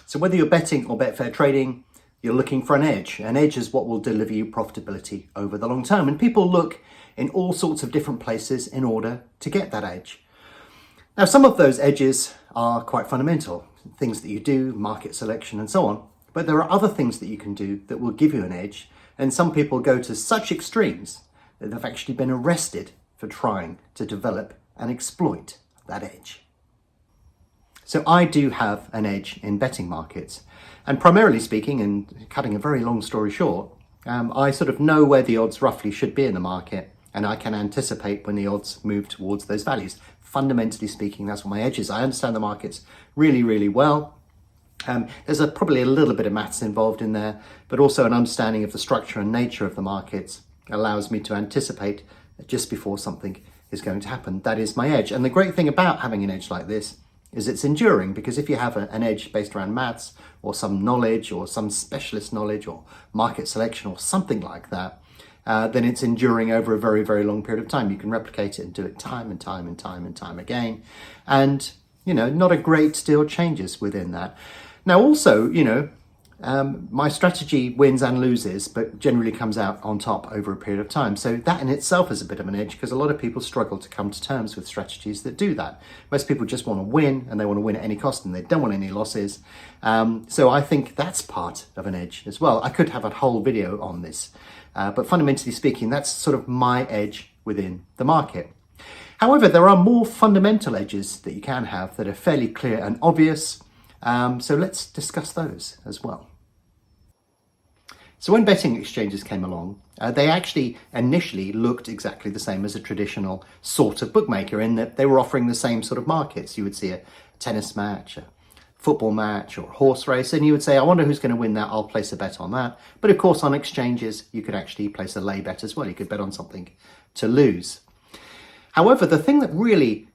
So whether you're betting or Betfair trading, you're looking for an edge. An edge is what will deliver you profitability over the long term. And people look in all sorts of different places in order to get that edge. Now, some of those edges are quite fundamental, things that you do, market selection and so on. But there are other things that you can do that will give you an edge. And some people go to such extremes that they've actually been arrested for trying to develop and exploit that edge. So I do have an edge in betting markets. And primarily speaking, and cutting a very long story short, I sort of know where the odds roughly should be in the market, and I can anticipate when the odds move towards those values. Fundamentally speaking, that's what my edge is. I understand the markets really, really well. There's probably a little bit of maths involved in there, but also an understanding of the structure and nature of the markets allows me to anticipate just before something is going to happen. That is my edge. And the great thing about having an edge like this is it's enduring, because if you have an edge based around maths or some knowledge or some specialist knowledge or market selection or something like that, then it's enduring over a very, very long period of time. You can replicate it and do it time and time and time and time again. And, not a great deal changes within that. Now, also, my strategy wins and loses, but generally comes out on top over a period of time. So that in itself is a bit of an edge, because a lot of people struggle to come to terms with strategies that do that. Most people just want to win, and they want to win at any cost, and they don't want any losses. So I think that's part of an edge as well. I could have a whole video on this, but fundamentally speaking, that's sort of my edge within the market. However, there are more fundamental edges that you can have that are fairly clear and obvious. So let's discuss those as well. So when betting exchanges came along, they actually initially looked exactly the same as a traditional sort of bookmaker, in that they were offering the same sort of markets. You would see a tennis match, a football match, or a horse race, and you would say, I wonder who's going to win that, I'll place a bet on that. But of course, on exchanges, you could actually place a lay bet as well. You could bet on something to lose. However, the thing that really,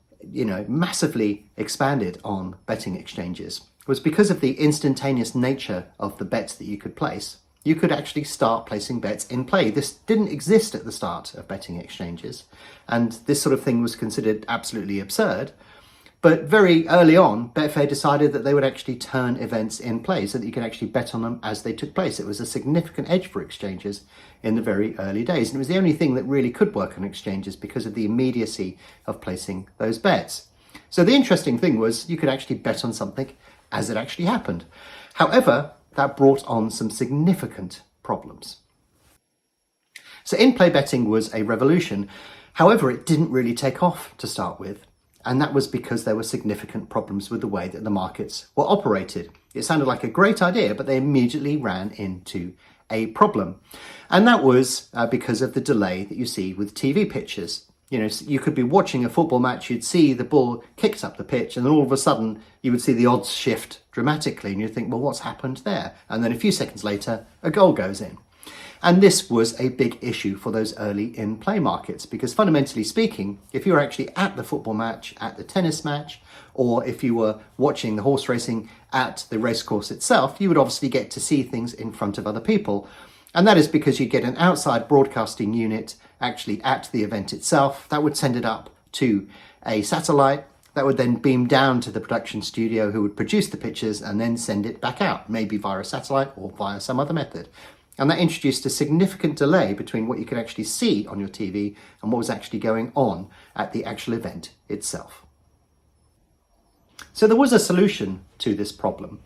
massively expanded on betting exchanges was because of the instantaneous nature of the bets that you could place. You could actually start placing bets in play. This didn't exist at the start of betting exchanges, and this sort of thing was considered absolutely absurd. But very early on, Betfair decided that they would actually turn events in play so that you could actually bet on them as they took place. It was a significant edge for exchanges in the very early days, and it was the only thing that really could work on exchanges because of the immediacy of placing those bets. So the interesting thing was you could actually bet on something as it actually happened. However, that brought on some significant problems. So in-play betting was a revolution. However, it didn't really take off to start with. And that was because there were significant problems with the way that the markets were operated. It sounded like a great idea, but they immediately ran into a problem. And that was because of the delay that you see with TV pitches. You could be watching a football match, you'd see the ball kicked up the pitch, and then all of a sudden you would see the odds shift dramatically, and you'd think, well, what's happened there? And then a few seconds later, a goal goes in. And this was a big issue for those early in-play markets, because fundamentally speaking, if you were actually at the football match, at the tennis match, or if you were watching the horse racing at the racecourse itself, you would obviously get to see things in front of other people. And that is because you get an outside broadcasting unit actually at the event itself. That would send it up to a satellite that would then beam down to the production studio, who would produce the pictures and then send it back out, maybe via a satellite or via some other method. And that introduced a significant delay between what you could actually see on your TV and what was actually going on at the actual event itself. So there was a solution to this problem,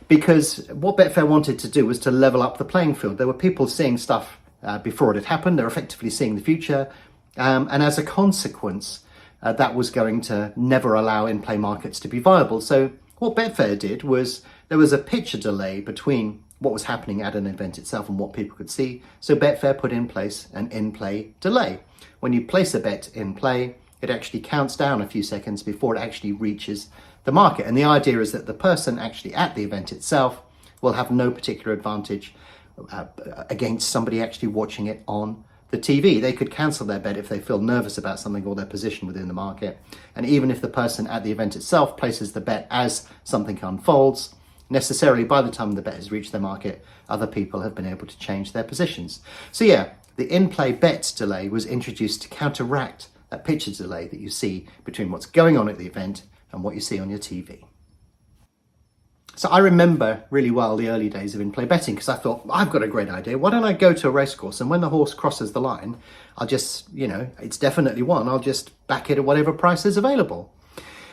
because what Betfair wanted to do was to level up the playing field. There were people seeing stuff before it had happened. They're effectively seeing the future. And as a consequence, that was going to never allow in-play markets to be viable. So what Betfair did was there was a picture delay between what was happening at an event itself and what people could see. So Betfair put in place an in-play delay. When you place a bet in play, it actually counts down a few seconds before it actually reaches the market. And the idea is that the person actually at the event itself will have no particular advantage against somebody actually watching it on the TV. They could cancel their bet if they feel nervous about something or their position within the market. And even if the person at the event itself places the bet as something unfolds, necessarily by the time the bet has reached the market, other people have been able to change their positions. So yeah, the in-play bet delay was introduced to counteract that picture delay that you see between what's going on at the event and what you see on your TV. So I remember really well the early days of in-play betting, because I thought, I've got a great idea. Why don't I go to a racecourse, and when the horse crosses the line, I'll just, it's definitely won. I'll just back it at whatever price is available.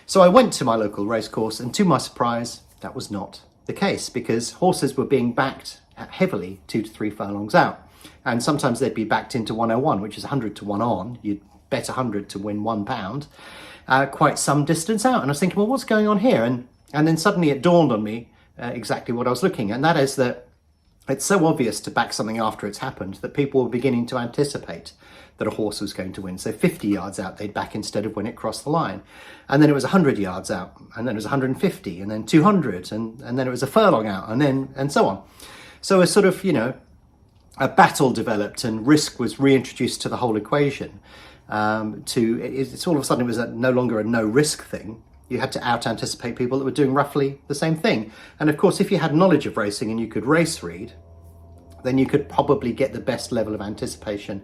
So I went to my local racecourse, and to my surprise, that was not the case, because horses were being backed heavily 2 to 3 furlongs out. And sometimes they'd be backed into 101, which is 100 to 1 on. You'd bet 100 to win £1, quite some distance out. And I was thinking, well, what's going on here? And then suddenly it dawned on me exactly what I was looking at. And that is that it's so obvious to back something after it's happened that people were beginning to anticipate that a horse was going to win. So 50 yards out, they'd back instead of when it crossed the line. And then it was 100 yards out, and then it was 150, and then 200, and then it was a furlong out, and so on. So a sort of, a battle developed, and risk was reintroduced to the whole equation. It's all of a sudden it was no longer a no risk thing. You had to out anticipate people that were doing roughly the same thing. And of course, if you had knowledge of racing and you could race read, then you could probably get the best level of anticipation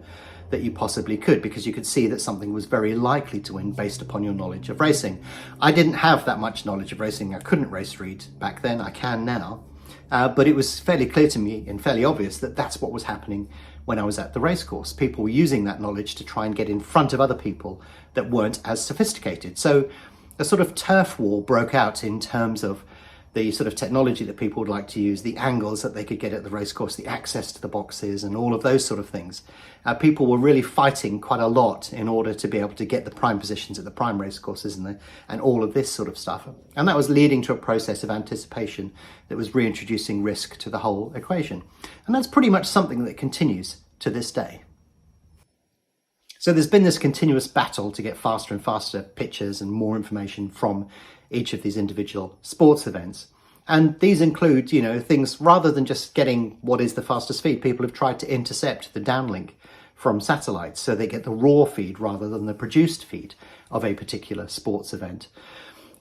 that you possibly could, because you could see that something was very likely to win based upon your knowledge of racing. I didn't have that much knowledge of racing. I couldn't race read back then. I can now. But it was fairly clear to me and fairly obvious that that's what was happening when I was at the racecourse. People were using that knowledge to try and get in front of other people that weren't as sophisticated. So a sort of turf war broke out in terms of the sort of technology that people would like to use, the angles that they could get at the racecourse, the access to the boxes, and all of those sort of things. People were really fighting quite a lot in order to be able to get the prime positions at the prime racecourses and all of this sort of stuff. And that was leading to a process of anticipation that was reintroducing risk to the whole equation. And that's pretty much something that continues to this day. So there's been this continuous battle to get faster and faster pictures and more information from each of these individual sports events. And these include, things rather than just getting what is the fastest feed. People have tried to intercept the downlink from satellites so they get the raw feed rather than the produced feed of a particular sports event.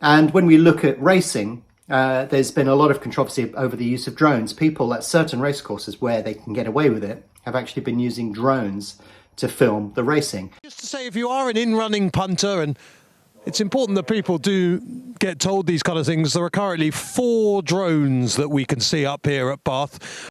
And when we look at racing, there's been a lot of controversy over the use of drones. People at certain racecourses where they can get away with it have actually been using drones to film the racing. Just to say, if you are an in-running punter, and it's important that people do get told these kind of things, there are currently 4 drones that we can see up here at Bath.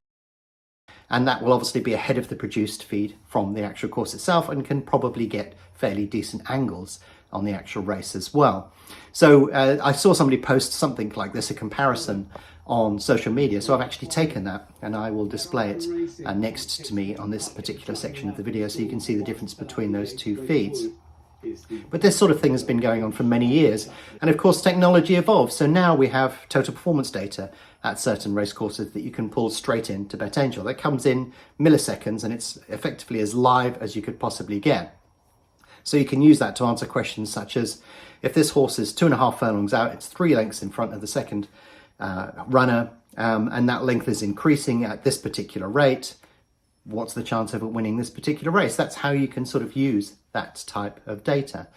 And that will obviously be ahead of the produced feed from the actual course itself, and can probably get fairly decent angles on the actual race as well. So I saw somebody post something like this, a comparison on social media. So I've actually taken that and I will display it next to me on this particular section of the video, so you can see the difference between those 2 feeds. But this sort of thing has been going on for many years. And of course, technology evolves. So now we have total performance data at certain racecourses that you can pull straight into BetAngel. That comes in milliseconds, and it's effectively as live as you could possibly get. So you can use that to answer questions such as, if this horse is 2.5 furlongs out, it's 3 lengths in front of the second runner, and that length is increasing at this particular rate, what's the chance of it winning this particular race? That's how you can sort of use that type of data.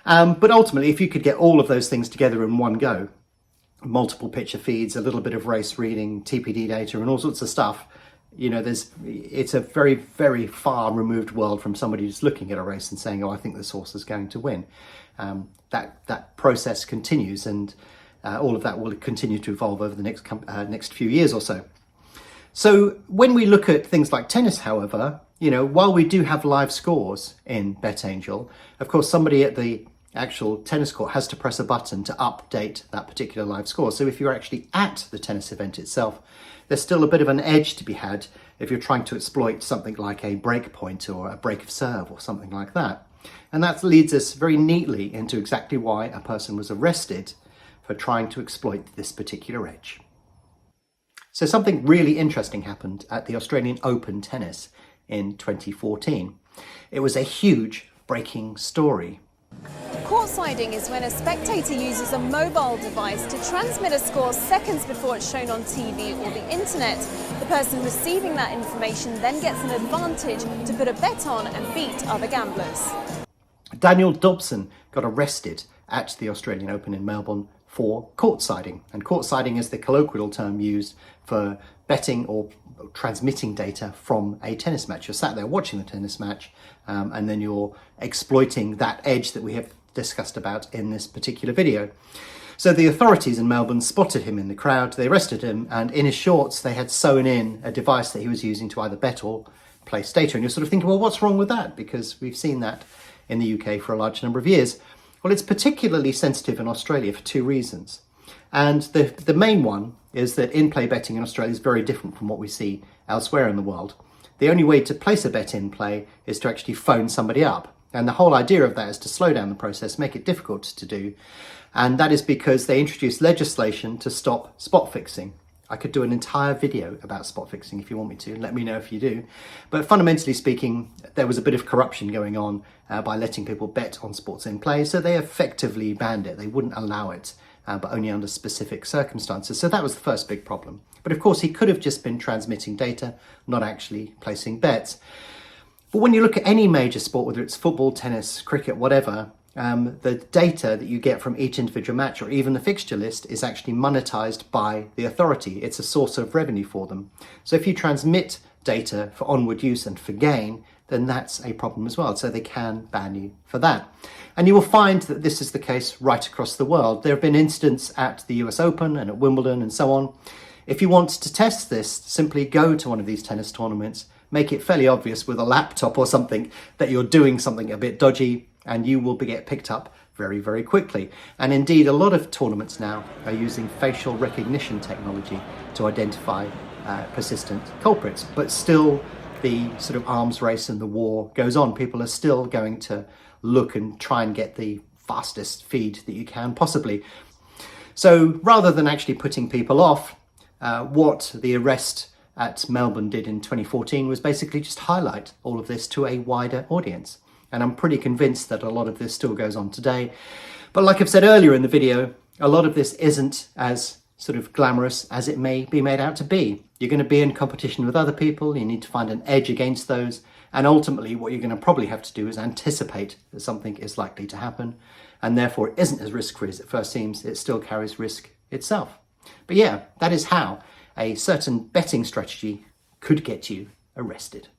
But ultimately, if you could get all of those things together in one go, multiple picture feeds, a little bit of race reading, TPD data, and all sorts of stuff, it's a very, very far removed world from somebody just looking at a race and saying, oh, I think this horse is going to win. That process continues, and all of that will continue to evolve over the next few years or so. So when we look at things like tennis, however, while we do have live scores in BetAngel, of course, somebody at the actual tennis court has to press a button to update that particular live score. So if you're actually at the tennis event itself, there's still a bit of an edge to be had if you're trying to exploit something like a break point or a break of serve or something like that. And that leads us very neatly into exactly why a person was arrested for trying to exploit this particular edge. So something really interesting happened at the Australian Open tennis in 2014. It was a huge breaking story. Courtsiding is when a spectator uses a mobile device to transmit a score seconds before it's shown on TV or the internet. The person receiving that information then gets an advantage to put a bet on and beat other gamblers. Daniel Dobson got arrested at the Australian Open in Melbourne for courtsiding. And courtsiding is the colloquial term used for betting or transmitting data from a tennis match. You're sat there watching the tennis match, and then you're exploiting that edge that we have discussed about in this particular video. So the authorities in Melbourne spotted him in the crowd, they arrested him, and in his shorts they had sewn in a device that he was using to either bet or place data. And you're sort of thinking, well, what's wrong with that? Because we've seen that in the UK for a large number of years. Well, it's particularly sensitive in Australia for two reasons. And the main one is that in-play betting in Australia is very different from what we see elsewhere in the world. The only way to place a bet in play is to actually phone somebody up. And the whole idea of that is to slow down the process, make it difficult to do. And that is because they introduced legislation to stop spot fixing. I could do an entire video about spot fixing if you want me to, and let me know if you do. But fundamentally speaking, there was a bit of corruption going on by letting people bet on sports in play. So they effectively banned it. They wouldn't allow it, but only under specific circumstances. So that was the first big problem. But of course, he could have just been transmitting data, not actually placing bets. But when you look at any major sport, whether it's football, tennis, cricket, whatever, the data that you get from each individual match or even the fixture list is actually monetized by the authority. It's a source of revenue for them. So if you transmit data for onward use and for gain, then that's a problem as well. So they can ban you for that. And you will find that this is the case right across the world. There have been incidents at the US Open and at Wimbledon and so on. If you want to test this, simply go to one of these tennis tournaments, make it fairly obvious with a laptop or something that you're doing something a bit dodgy, and you will get picked up very, very quickly. And indeed, a lot of tournaments now are using facial recognition technology to identify persistent culprits. But still, the sort of arms race and the war goes on. People are still going to look and try and get the fastest feed that you can possibly. So rather than actually putting people off, what the arrest at Melbourne did in 2014 was basically just highlight all of this to a wider audience. And I'm pretty convinced that a lot of this still goes on today. But like I've said earlier in the video, a lot of this isn't as sort of glamorous as it may be made out to be. You're going to be in competition with other people. You need to find an edge against those. And ultimately, what you're going to probably have to do is anticipate that something is likely to happen. And therefore, it isn't as risk-free as it first seems. It still carries risk itself. But yeah, that is how a certain betting strategy could get you arrested.